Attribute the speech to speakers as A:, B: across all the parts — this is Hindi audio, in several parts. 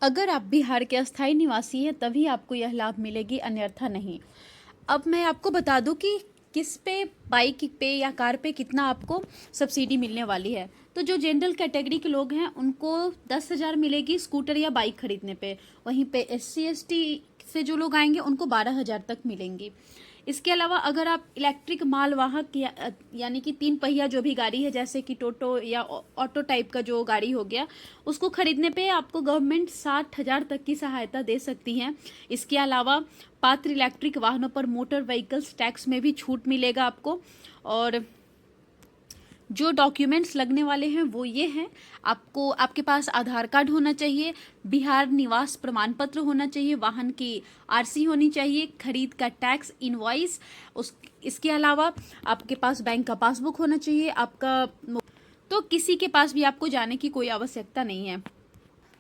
A: अगर आप बिहार के अस्थायी निवासी हैं तभी आपको यह लाभ मिलेगी, अन्यथा नहीं। अब मैं आपको बता दूं कि किस पे, बाइक पे या कार पे कितना आपको सब्सिडी मिलने वाली है। तो जो जनरल कैटेगरी के लोग हैं उनको 10,000 मिलेगी स्कूटर या बाइक खरीदने पे। वहीं पे SC ST से जो लोग आएंगे उनको 12,000 तक मिलेंगी। इसके अलावा अगर आप इलेक्ट्रिक मालवाहक यानी कि 3 पहिया जो भी गाड़ी है, जैसे कि टोटो या ऑटो टाइप का जो गाड़ी हो गया, उसको खरीदने पे आपको गवर्नमेंट 60,000 तक की सहायता दे सकती है। इसके अलावा पात्र इलेक्ट्रिक वाहनों पर मोटर व्हीकल्स टैक्स में भी छूट मिलेगा आपको। और जो डॉक्यूमेंट्स लगने वाले हैं वो ये हैं, आपको आपके पास आधार कार्ड होना चाहिए, बिहार निवास प्रमाण पत्र होना चाहिए, वाहन की RC होनी चाहिए, खरीद का टैक्स इनवॉइस, इसके अलावा आपके पास बैंक का पासबुक होना चाहिए आपका। तो किसी के पास भी आपको जाने की कोई आवश्यकता नहीं है।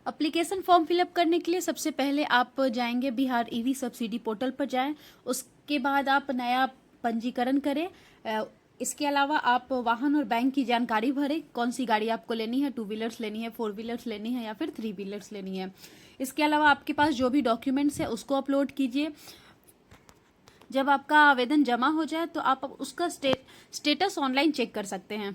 A: अप्लीकेशन फॉर्म फिलअप करने के लिए सबसे पहले आप जाएंगे बिहार EV सब्सिडी पोर्टल पर जाएं। उसके बाद आप नया पंजीकरण करें। इसके अलावा आप वाहन और बैंक की जानकारी भरें, कौन सी गाड़ी आपको लेनी है, 2 व्हीलर्स लेनी है, 4 व्हीलर्स लेनी है या फिर 3 व्हीलर्स लेनी है। इसके अलावा आपके पास जो भी डॉक्यूमेंट्स है उसको अपलोड कीजिए। जब आपका आवेदन जमा हो जाए तो आप उसका स्टेटस ऑनलाइन चेक कर सकते हैं।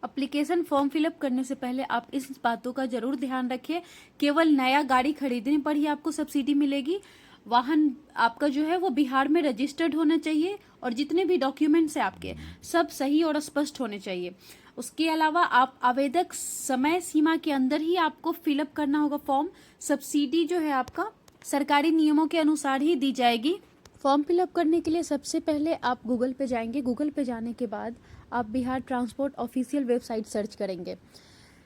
A: एप्लीकेशन फॉर्म फिलअप करने से पहले आप इस बातों का जरूर ध्यान रखिए, केवल नया गाड़ी खरीदने पर ही आपको सब्सिडी मिलेगी। वाहन आपका जो है वो बिहार में रजिस्टर्ड होना चाहिए और जितने भी डॉक्यूमेंट्स हैं आपके सब सही और स्पष्ट होने चाहिए। उसके अलावा आप आवेदक समय सीमा के अंदर ही आपको फिलअप करना होगा फॉर्म। सब्सिडी जो है आपका सरकारी नियमों के अनुसार ही दी जाएगी। फॉर्म फिलअप करने के लिए सबसे पहले आप गूगल पे जाएंगे। गूगल पे जाने के बाद आप Bihar transport official website search करेंगे।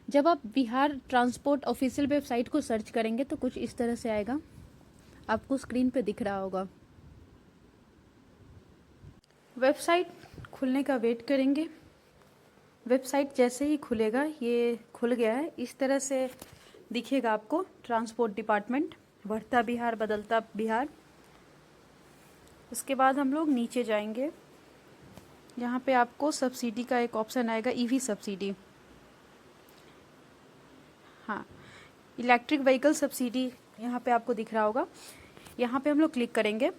A: जब आप बिहार ट्रांसपोर्ट ऑफिशियल वेबसाइट को सर्च करेंगे तो कुछ इस तरह से आएगा, आपको स्क्रीन पे दिख रहा होगा। वेबसाइट खुलने का वेट करेंगे। वेबसाइट जैसे ही खुलेगा, ये खुल गया है, इस तरह से दिखेगा आपको। ट्रांसपोर्ट डिपार्टमेंट, बढ़ता बिहार बदलता बिहार। उसके बाद हम लोग नीचे जाएंगे, यहाँ पे आपको सब्सिडी का एक ऑप्शन आएगा, EV सब्सिडी। हाँ, इलेक्ट्रिक व्हीकल सब्सिडी यहाँ पे आपको दिख रहा होगा। यहाँ पे हम लोग क्लिक करेंगे।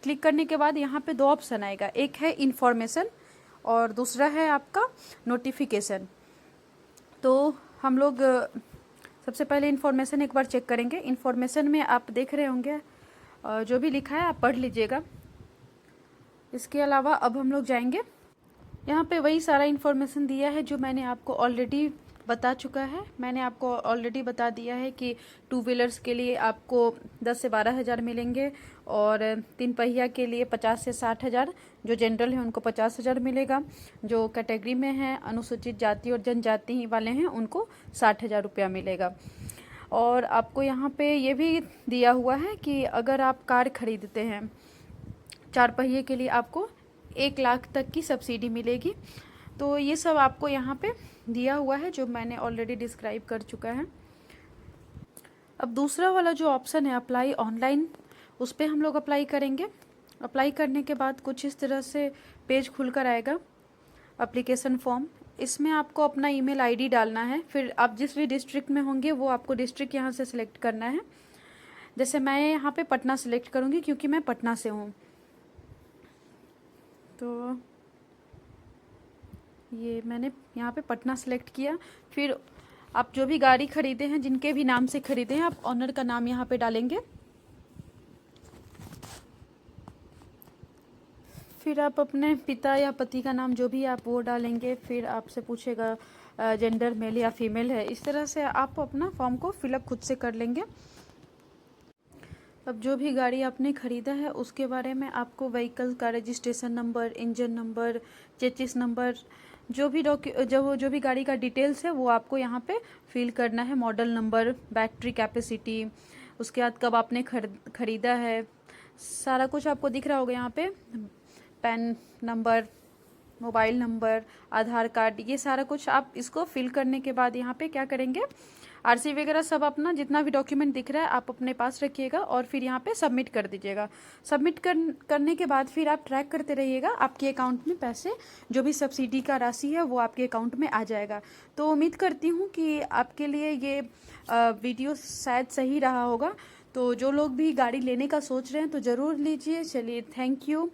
A: क्लिक करने के बाद यहाँ पे 2 ऑप्शन आएगा, एक है इन्फॉर्मेशन और दूसरा है आपका नोटिफिकेशन। तो हम लोग सबसे पहले इन्फॉर्मेशन एक बार चेक करेंगे। इन्फॉर्मेशन में आप देख रहे होंगे, जो भी लिखा है आप पढ़ लीजिएगा। इसके अलावा अब हम लोग जाएंगे, यहाँ पे वही सारा इन्फॉर्मेशन दिया है जो मैंने आपको ऑलरेडी बता चुका है। मैंने आपको ऑलरेडी बता दिया है कि 2 व्हीलर्स के लिए आपको 10 से 12,000 मिलेंगे और 3 पहिया के लिए 50 से 60,000, जो जनरल है उनको 50,000 मिलेगा, जो कैटेगरी में है अनुसूचित जाति और जनजाति वाले हैं उनको 60,000 रुपया मिलेगा। और आपको यहाँ पे ये भी दिया हुआ है कि अगर आप कार खरीदते हैं 4 पहिए के लिए आपको 1 लाख तक की सब्सिडी मिलेगी। तो ये सब आपको यहाँ पे दिया हुआ है जो मैंने ऑलरेडी डिस्क्राइब कर चुका है। अब दूसरा वाला जो ऑप्शन है अप्लाई ऑनलाइन, उस पर हम लोग अप्लाई करेंगे। अप्लाई करने के बाद कुछ इस तरह से पेज खुलकर आएगा, एप्लीकेशन फॉर्म। इसमें आपको अपना ईमेल आईडी डालना है, फिर आप जिस भी डिस्ट्रिक्ट में होंगे वो आपको डिस्ट्रिक्ट यहाँ से सिलेक्ट करना है। जैसे मैं यहाँ पे पटना सिलेक्ट करूँगी क्योंकि मैं पटना से हूँ। तो ये मैंने यहाँ पे पटना सेलेक्ट किया। फिर आप जो भी गाड़ी खरीदे हैं, जिनके भी नाम से खरीदे हैं, आप ऑनर का नाम यहाँ पे डालेंगे। फिर आप अपने पिता या पति का नाम जो भी आप वो डालेंगे। फिर आपसे पूछेगा जेंडर मेल या फीमेल है। इस तरह से आप अपना फॉर्म को फिलअप खुद से कर लेंगे। अब जो भी गाड़ी आपने ख़रीदा है उसके बारे में आपको व्हीकल का registration number, engine number, chassis number, जो भी गाड़ी का डिटेल्स है वो आपको यहाँ पे फिल करना है। मॉडल नंबर, बैटरी कैपेसिटी, उसके बाद कब आपने खरीदा है, सारा कुछ आपको दिख रहा होगा यहाँ पे। पैन नंबर, मोबाइल नंबर, आधार कार्ड, ये सारा कुछ आप इसको फिल करने के बाद यहाँ पे क्या करेंगे, आरसी वगैरह सब अपना जितना भी डॉक्यूमेंट दिख रहा है आप अपने पास रखिएगा और फिर यहाँ पे सबमिट कर दीजिएगा। सबमिट करने के बाद फिर आप ट्रैक करते रहिएगा, आपके अकाउंट में पैसे जो भी सब्सिडी का राशि है वो आपके अकाउंट में आ जाएगा। तो उम्मीद करती हूँ कि आपके लिए ये वीडियो शायद सही रहा होगा। तो जो लोग भी गाड़ी लेने का सोच रहे हैं तो ज़रूर लीजिए। चलिए, थैंक यू।